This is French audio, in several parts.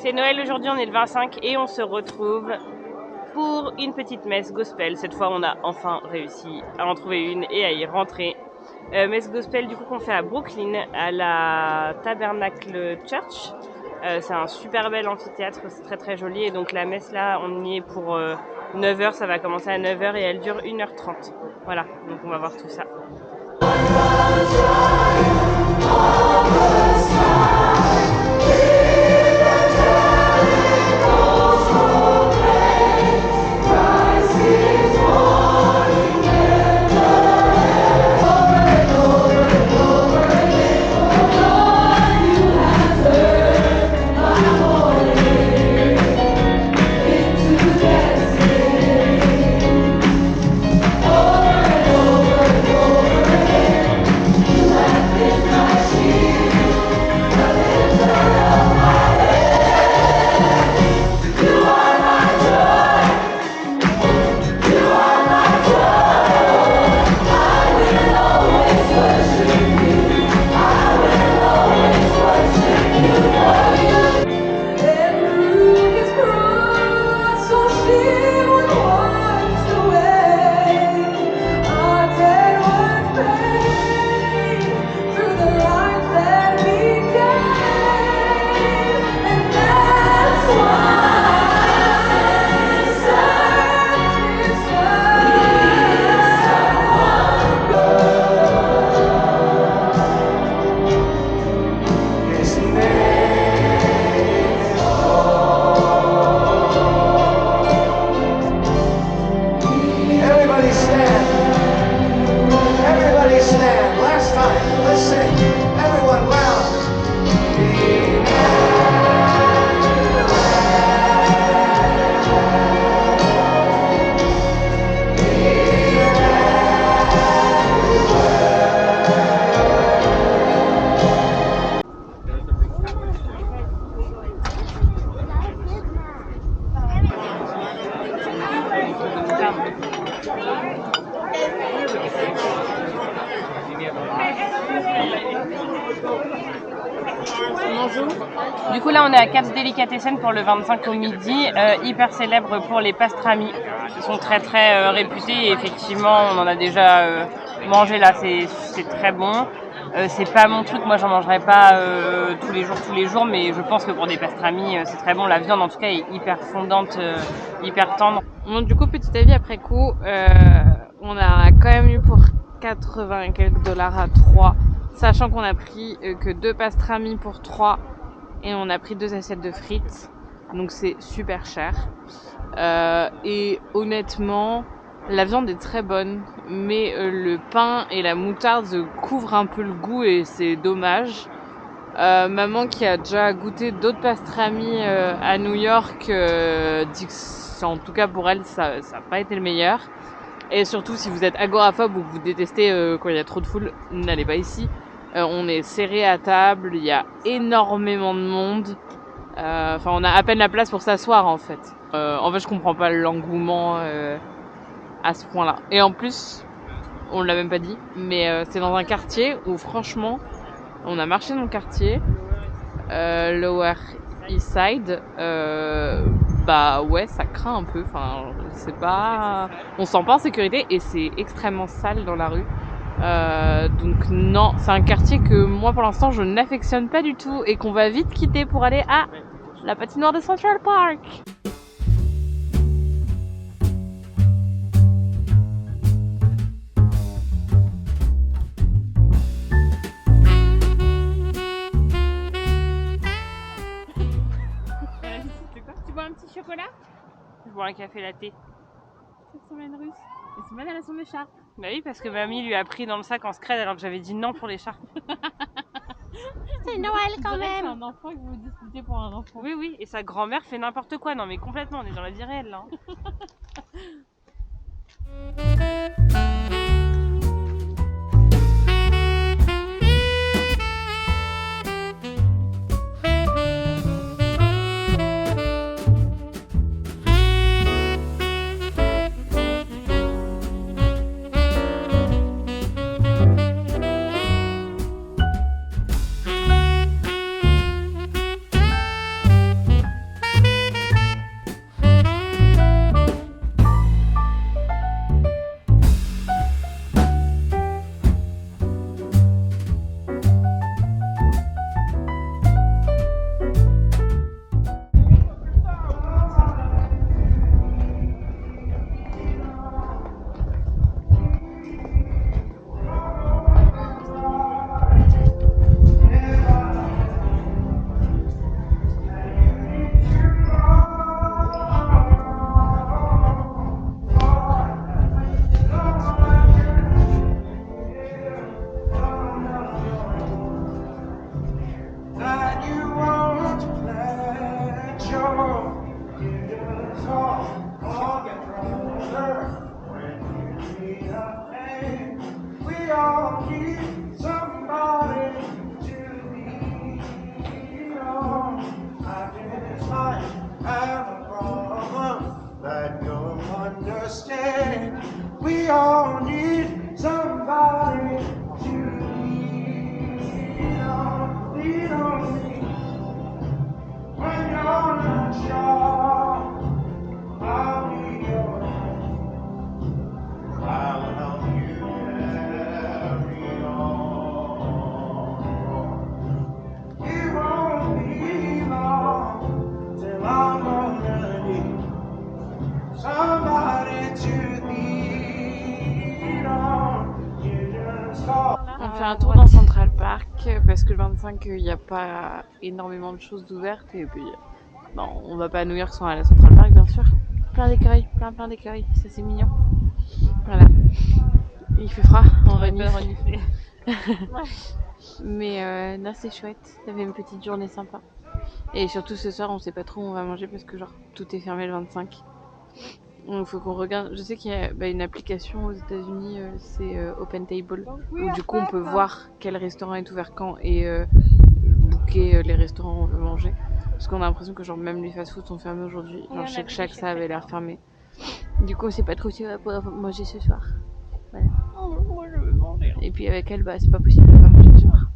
C'est Noël aujourd'hui, on est le 25 et on se retrouve pour une petite messe gospel. Cette fois, on a enfin réussi à en trouver une et à y rentrer. Messe gospel du coup qu'on fait à Brooklyn, à la Tabernacle Church. C'est un super bel amphithéâtre, c'est très très joli. Et donc la messe là, on y est pour 9h, ça va commencer à 9h et elle dure 1h30. Voilà, donc on va voir tout ça. Du coup là on est à Katz Delicatessen pour le 25 au midi, hyper célèbre pour les pastrami. Ils sont très très réputés et effectivement on en a déjà mangé là, c'est très bon. C'est pas mon truc, moi j'en mangerai pas tous les jours, mais je pense que pour des pastrami c'est très bon. La viande en tout cas est hyper fondante, hyper tendre. Bon, du coup petit avis après coup, on a quand même eu pour 80 et quelques dollars à 3, sachant qu'on a pris que 2 pastrami pour 3 et on a pris 2 assiettes de frites, donc c'est super cher. Et honnêtement, la viande est très bonne, mais le pain et la moutarde couvrent un peu le goût et c'est dommage. Maman qui a déjà goûté d'autres pastrami à New York dit que en tout cas pour elle ça n'a pas été le meilleur. Et surtout si vous êtes agoraphobe ou que vous détestez quand il y a trop de foule, n'allez pas ici. On est serré à table, il y a énormément de monde. Enfin, on a à peine la place pour s'asseoir en fait. En fait, je comprends pas l'engouement à ce point-là. Et en plus, on l'a même pas dit, mais c'est dans un quartier où franchement, on a marché dans le quartier, Lower East Side. Bah ouais, ça craint un peu. Enfin, c'est pas, on se sent pas en sécurité et c'est extrêmement sale dans la rue. Donc non, c'est un quartier que moi pour l'instant je n'affectionne pas du tout et qu'on va vite quitter pour aller à la patinoire de Central Park. Tu bois un petit chocolat? Je bois un café latte. Cette semaine russe. Et c'est mal à la son écharpe. Bah oui, parce que mamie lui a pris dans le sac en scred alors que j'avais dit non pour l'écharpe. C'est Noël quand même. C'est un enfant que vous disputez pour un enfant. Oui, oui, et sa grand-mère fait n'importe quoi. Non mais complètement, on est dans la vie réelle là. all need somebody to lean on. I just might have a problem that you'll understand. We all need somebody to lean on. Lean on me when you're not sure. I'll be your I'll help you carry on. It won't be long till I'm gonna need somebody to lean on. You just call. On fait un tour dans Central Park parce que le 25 il n'y a pas énormément de choses d'ouvertes et puis bon, on va pas à New York sans aller à Central Park bien sûr. Plein d'écueils, plein d'écueils, ça c'est mignon. Voilà. Il fait froid, on renifle. Mais non, c'est chouette, ça fait une petite journée sympa. Et surtout ce soir, on sait pas trop où on va manger parce que genre tout est fermé le 25. Donc faut qu'on regarde. Je sais qu'il y a une application aux États-Unis, c'est Open Table, où du coup on peut voir quel restaurant est ouvert quand et booker les restaurants où on veut manger. Parce qu'on a l'impression que genre même les fast-foods sont fermés aujourd'hui. Genre chaque ça avait l'air fermé. Du coup on sait pas trop si on va pouvoir manger ce soir. Voilà. Moi je veux manger. Et puis avec elle, c'est pas possible de pas manger ce soir.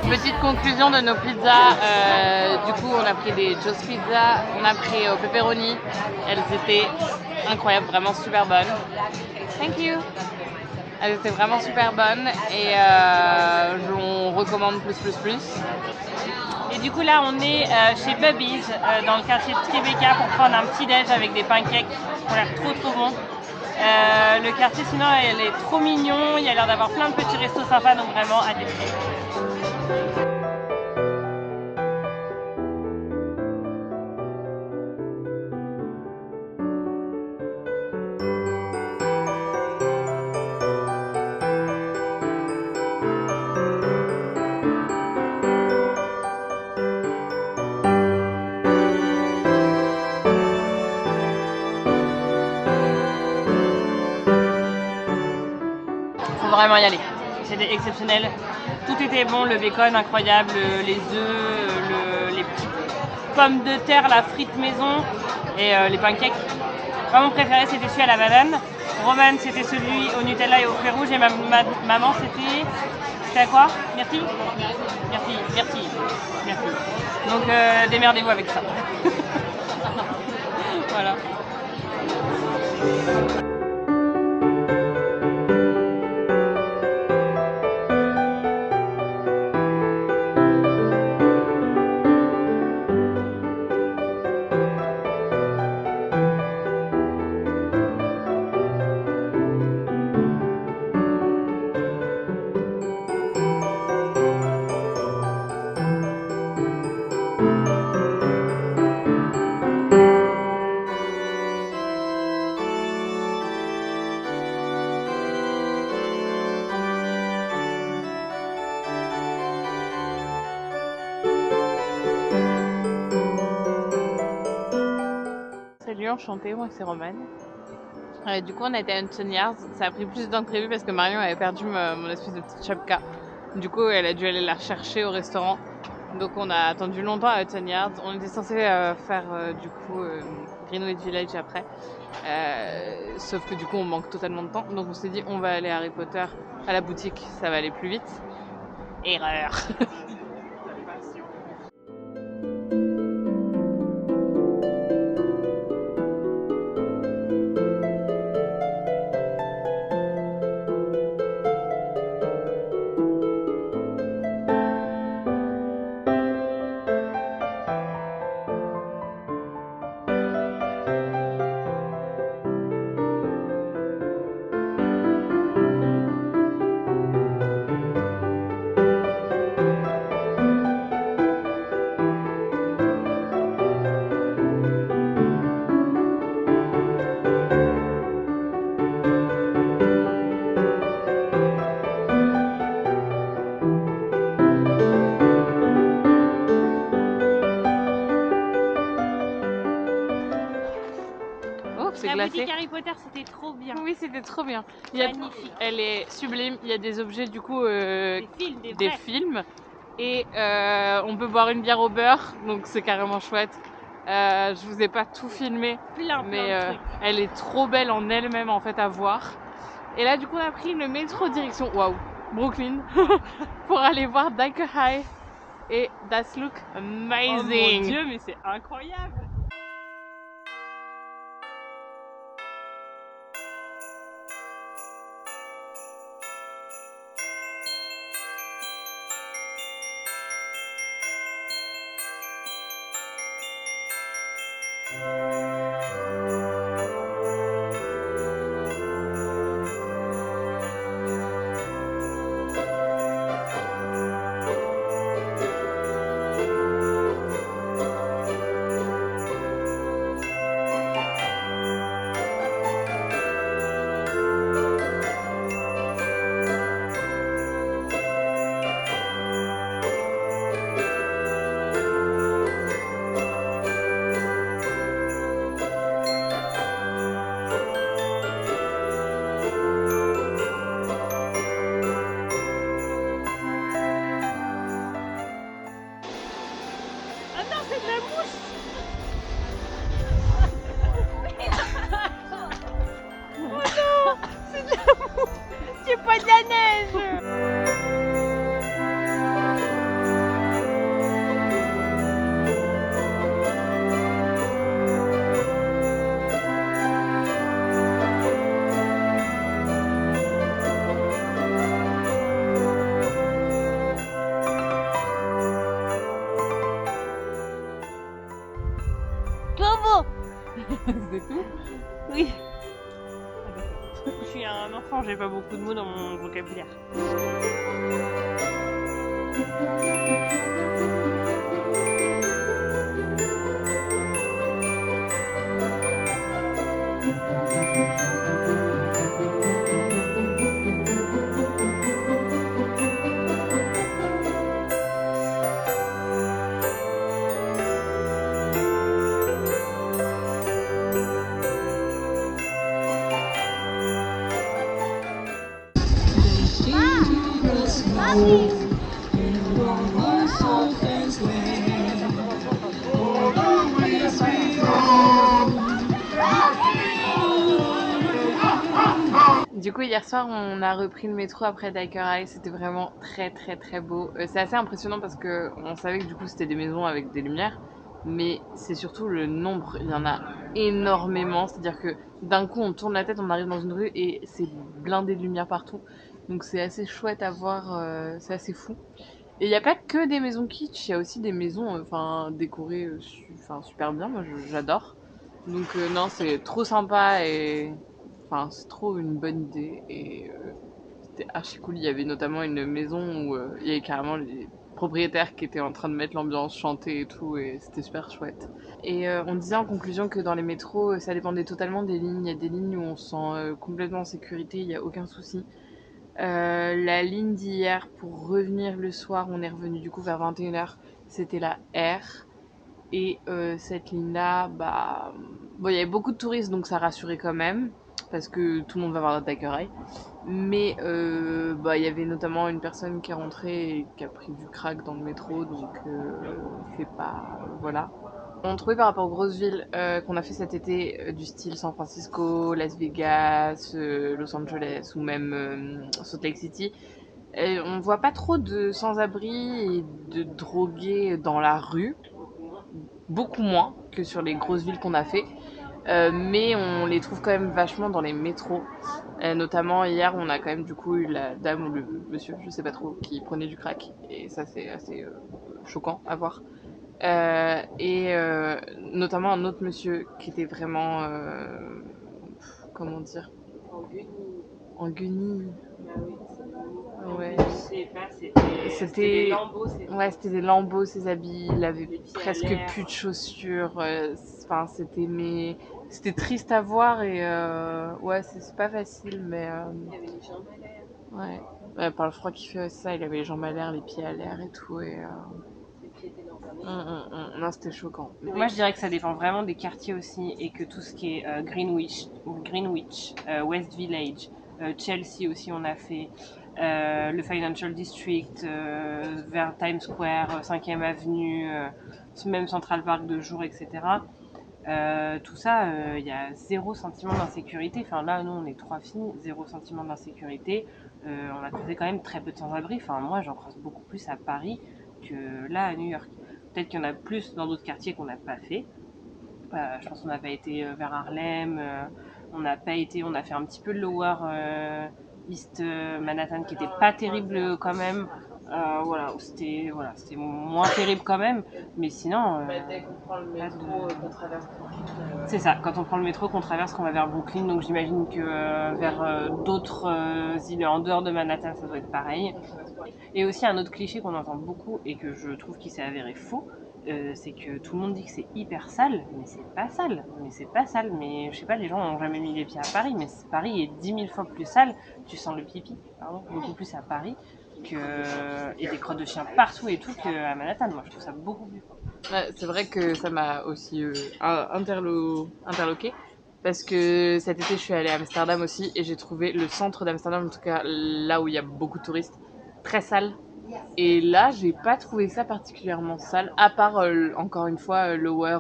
Petite conclusion de nos pizzas, du coup on a pris des Joe's Pizza, on a pris au pepperoni, elles étaient incroyables, vraiment super bonnes. Thank you. Elles étaient vraiment super bonnes et on recommande plus. Et du coup là on est chez Bubby's dans le quartier de Tribeca pour prendre un petit déj avec des pancakes qui ont l'air trop bons. Le quartier sinon elle est trop mignon, il y a l'air d'avoir plein de petits restos sympas donc vraiment à tester. Vraiment y aller. C'était exceptionnel. Tout était bon, le bacon incroyable, les œufs, les petites pommes de terre, la frite maison et les pancakes. Moi, mon préféré c'était celui à la banane. Roman c'était celui au Nutella et au fruits rouges et maman c'était à quoi? Merci. Donc démerdez-vous avec ça. Voilà. Salut, enchantée, moi c'est Romane. Du coup on a été à Hudson Yards, ça a pris plus de temps que prévu parce que Marion avait perdu mon espèce de petite chapka. Du coup, elle a dû aller la rechercher au restaurant. Donc on a attendu longtemps à Hudson Yards. On était censé faire du coup Greenwich Village après. Sauf que du coup on manque totalement de temps. Donc on s'est dit on va aller à Harry Potter à la boutique, ça va aller plus vite. Erreur. Oh, c'est La glacé. boutique Harry Potter, c'était trop bien. Oui, c'était trop bien. Magnifique. Elle est sublime. Il y a des objets du coup, Des films, des vrais. films. Et on peut boire une bière au beurre, donc c'est carrément chouette. Je vous ai pas tout filmé, Plein mais de trucs. elle est trop belle en elle-même en fait à voir. Et là, du coup, on a pris le métro direction Brooklyn pour aller voir Dyker High. Et that's look amazing. Oh mon Dieu, mais c'est incroyable. Ah non, c'est de la mousse. Oh non, c'est de la mousse. C'est pas de la neige. Comment? C'est tout. Oui. Je suis un enfant, j'ai pas beaucoup de mots dans mon vocabulaire. Du coup, hier soir, on a repris le métro après Dyker High. C'était vraiment très très très beau. C'est assez impressionnant parce que on savait que du coup c'était des maisons avec des lumières, mais c'est surtout le nombre. Il y en a énormément. C'est-à-dire que d'un coup, on tourne la tête, on arrive dans une rue et c'est blindé de lumière partout. Donc c'est assez chouette à voir. C'est assez fou. Et il n'y a pas que des maisons kitsch. Il y a aussi des maisons, décorées, super bien. Moi, j'adore. Donc non, c'est trop sympa et c'est trop une bonne idée et c'était archi cool. Il y avait notamment une maison où il y avait carrément les propriétaires qui étaient en train de mettre l'ambiance, chanter et tout, et c'était super chouette. Et on disait en conclusion que dans les métros, ça dépendait totalement des lignes. Il y a des lignes où on se sent complètement en sécurité, il n'y a aucun souci. La ligne d'hier, pour revenir le soir, on est revenu du coup vers 21h, c'était la R. Et cette ligne-là, il y avait beaucoup de touristes, donc ça rassurait quand même. parce que tout le monde va voir Daiquiri. Mais il y avait notamment une personne qui est rentrée et qui a pris du crack dans le métro, donc c'est pas... voilà. On trouvait par rapport aux grosses villes qu'on a fait cet été, du style San Francisco, Las Vegas, Los Angeles ou même Salt Lake City, et on voit pas trop de sans-abri et de drogués dans la rue, beaucoup moins que sur les grosses villes qu'on a fait. Mais on les trouve quand même vachement dans les métros. Notamment hier, on a quand même du coup eu la dame ou le monsieur, je sais pas trop, qui prenait du crack. Et ça, c'est assez choquant à voir. Notamment un autre monsieur qui était vraiment, comment dire, en guenille. Ouais. Je sais pas, c'était des lambeaux. Ouais, c'était des lambeaux, ses habits. Il avait presque l'air. plus de chaussures. Enfin, c'était triste à voir et ouais, c'est pas facile, mais Il y avait les jambes à l'air. ouais. Ouais, par le froid qu'il fait, ça, il avait les jambes à l'air, les pieds à l'air et tout. Et Les pieds étaient dans un non, c'était choquant. Moi, je dirais que ça dépend vraiment des quartiers aussi et que tout ce qui est Greenwich, West Village, Chelsea aussi, on a fait le Financial District, vers Times Square, 5e Avenue, même Central Park de jour, etc. Tout ça, il y a zéro sentiment d'insécurité. Enfin là, nous, on est 3 filles, zéro sentiment d'insécurité. On a trouvé quand même très peu de sans-abri. Enfin, moi, j'en croise beaucoup plus à Paris que là à New York. Peut-être qu'il y en a plus dans d'autres quartiers qu'on n'a pas fait. Je pense qu'on n'a pas été vers Harlem. On n'a pas été. On a fait un petit peu le Lower East Manhattan, qui était pas terrible quand même. C'était moins terrible quand même. Mais sinon. Dès qu'on prend le métro, qu'on traverse Brooklyn. C'est ça, quand on prend le métro, qu'on traverse, qu'on va vers Brooklyn, donc j'imagine que vers d'autres îles en dehors de Manhattan, ça doit être pareil. Et aussi un autre cliché qu'on entend beaucoup et que je trouve qu'il s'est avéré faux, c'est que tout le monde dit que c'est hyper sale, mais c'est pas sale. Mais je sais pas, les gens n'ont jamais mis les pieds à Paris, mais Paris est 10 000 fois plus sale. Tu sens le pipi, pardon, beaucoup plus à Paris et des crottes de chiens partout et tout qu'à Manhattan. Moi, je trouve ça beaucoup plus fort. Ouais, c'est vrai que ça m'a aussi interloqué parce que cet été je suis allée à Amsterdam aussi et j'ai trouvé le centre d'Amsterdam, en tout cas là où il y a beaucoup de touristes, très sale. Et là, j'ai pas trouvé ça particulièrement sale, à part encore une fois Lower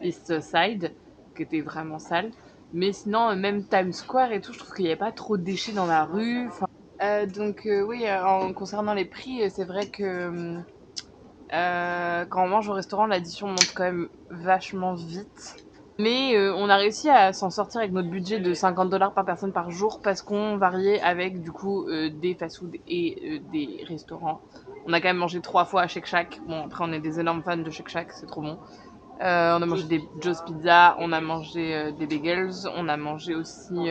East Side, qui était vraiment sale. Mais sinon, même Times Square et tout, je trouve qu'il n'y avait pas trop de déchets dans la rue. Enfin, oui, en concernant les prix, c'est vrai que quand on mange au restaurant, l'addition monte quand même vachement vite. Mais on a réussi à s'en sortir avec notre budget de 50 $ par personne par jour parce qu'on variait avec du coup des fast-food et des restaurants. On a quand même mangé 3 fois à Shake Shack. Bon, après, on est des énormes fans de Shake Shack, c'est trop bon. On a mangé des Joe's Pizza, on a mangé des bagels, on a mangé aussi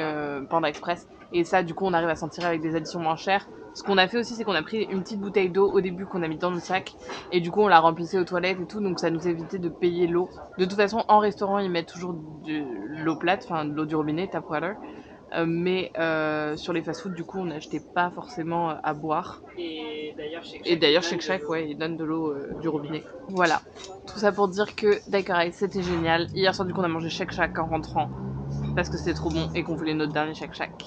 Panda Express. Et ça, du coup, on arrive à s'en tirer avec des additions moins chères. Ce qu'on a fait aussi, c'est qu'on a pris une petite bouteille d'eau au début qu'on a mis dans le sac. Et du coup, on l'a remplissée aux toilettes et tout. Donc, ça nous évitait de payer l'eau. De toute façon, en restaurant, ils mettent toujours de l'eau plate, enfin de l'eau du robinet, tap water. Mais sur les fast-food, du coup, on n'achetait pas forcément à boire. Et d'ailleurs, Shake Shack, ouais, ils donnent de l'eau du robinet. Voilà. Tout ça pour dire que Daiquiri, c'était génial. Hier soir, du coup, on a mangé Shake Shack en rentrant parce que c'était trop bon et qu'on voulait notre dernier Shake Shack.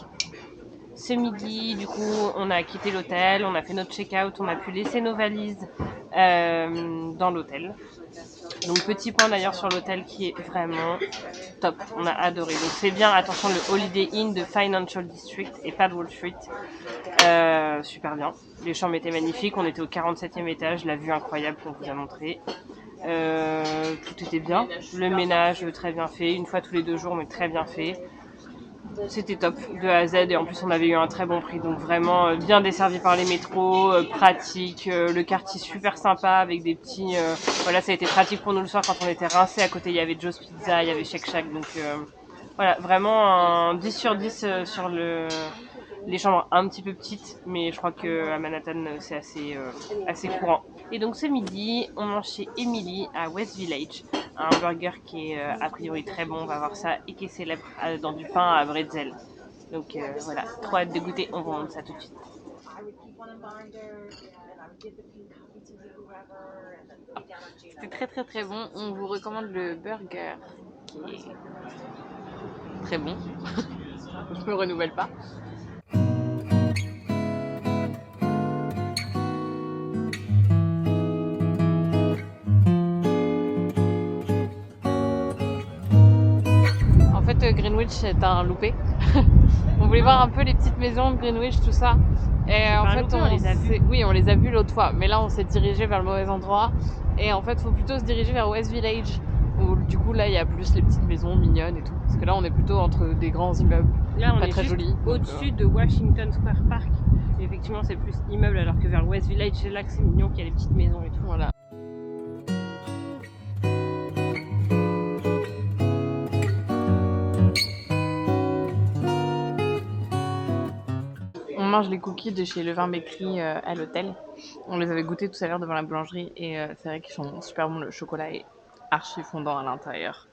Ce midi, du coup, on a quitté l'hôtel, on a fait notre check-out, on a pu laisser nos valises dans l'hôtel. Donc petit point d'ailleurs sur l'hôtel qui est vraiment top, on a adoré. Donc c'est bien, attention, le Holiday Inn de Financial District et pas de Wall Street. Super bien, les chambres étaient magnifiques, on était au 47e étage, la vue incroyable qu'on vous a montré. Tout était bien, le ménage très bien fait, une fois tous les 2 jours mais très bien fait. C'était top de A à Z et en plus on avait eu un très bon prix, donc vraiment bien desservi par les métros, pratique, le quartier super sympa avec des petits... voilà, ça a été pratique pour nous le soir quand on était rincés. À côté il y avait Joe's Pizza, il y avait Shake Shack, donc voilà, vraiment un 10 sur 10 sur les chambres un petit peu petites, mais je crois qu'à Manhattan c'est assez courant. Et donc ce midi, on mange chez Emily à West Village, un burger qui est a priori très bon, on va voir ça, et qui est célèbre dans du pain à bretzel. Donc voilà, trop hâte de goûter, on vous montre ça tout de suite. C'était très très très bon, on vous recommande le burger qui est très bon. Je me renouvelle pas. En fait, Greenwich c'est un loupé. On voulait voir un peu les petites maisons de Greenwich, tout ça. Et en fait, on les a vues. Oui, on les a vues l'autre fois. Mais là, on s'est dirigé vers le mauvais endroit. Et en fait, il faut plutôt se diriger vers West Village. Où du coup, là, il y a plus les petites maisons mignonnes et tout. Parce que là, on est plutôt entre des grands immeubles. Là, on Pas est très juste jolis. au-dessus de Washington Square Park. Et effectivement, c'est plus immeuble, alors que vers le West Village, c'est là que c'est mignon, qu'il y a les petites maisons et tout. Voilà. On mange les cookies de chez Levain Bakery à l'hôtel. On les avait goûtés tout à l'heure devant la boulangerie et c'est vrai qu'ils sont super bons. Le chocolat est archi fondant à l'intérieur.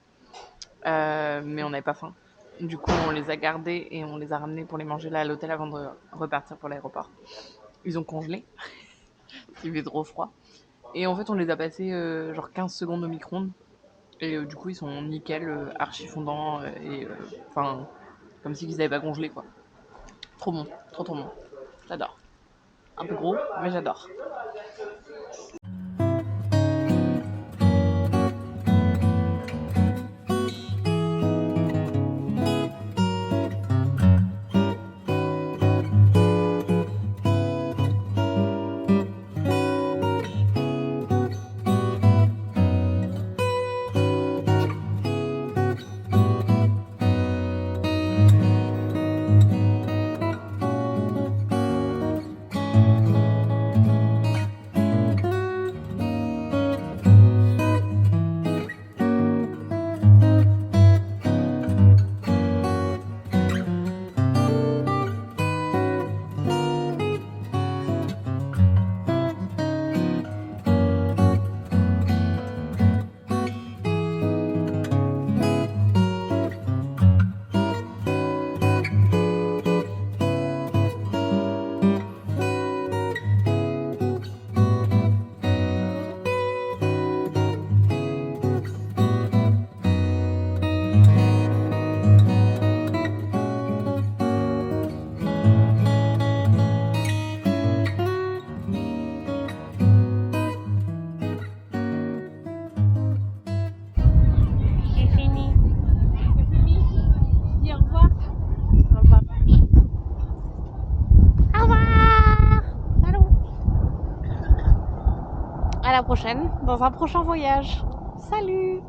Mais on n'avait pas faim. Du coup, on les a gardés et on les a ramenés pour les manger là à l'hôtel avant de repartir pour l'aéroport. Ils ont congelé. Il fait trop froid. Et en fait, on les a passés genre 15 secondes au micro-ondes. Et du coup, ils sont nickel, archi fondants et enfin, comme si ils n'avaient pas congelé quoi. Trop bon, trop bon. J'adore. Un peu gros, mais j'adore. À la prochaine, dans un prochain voyage. Salut!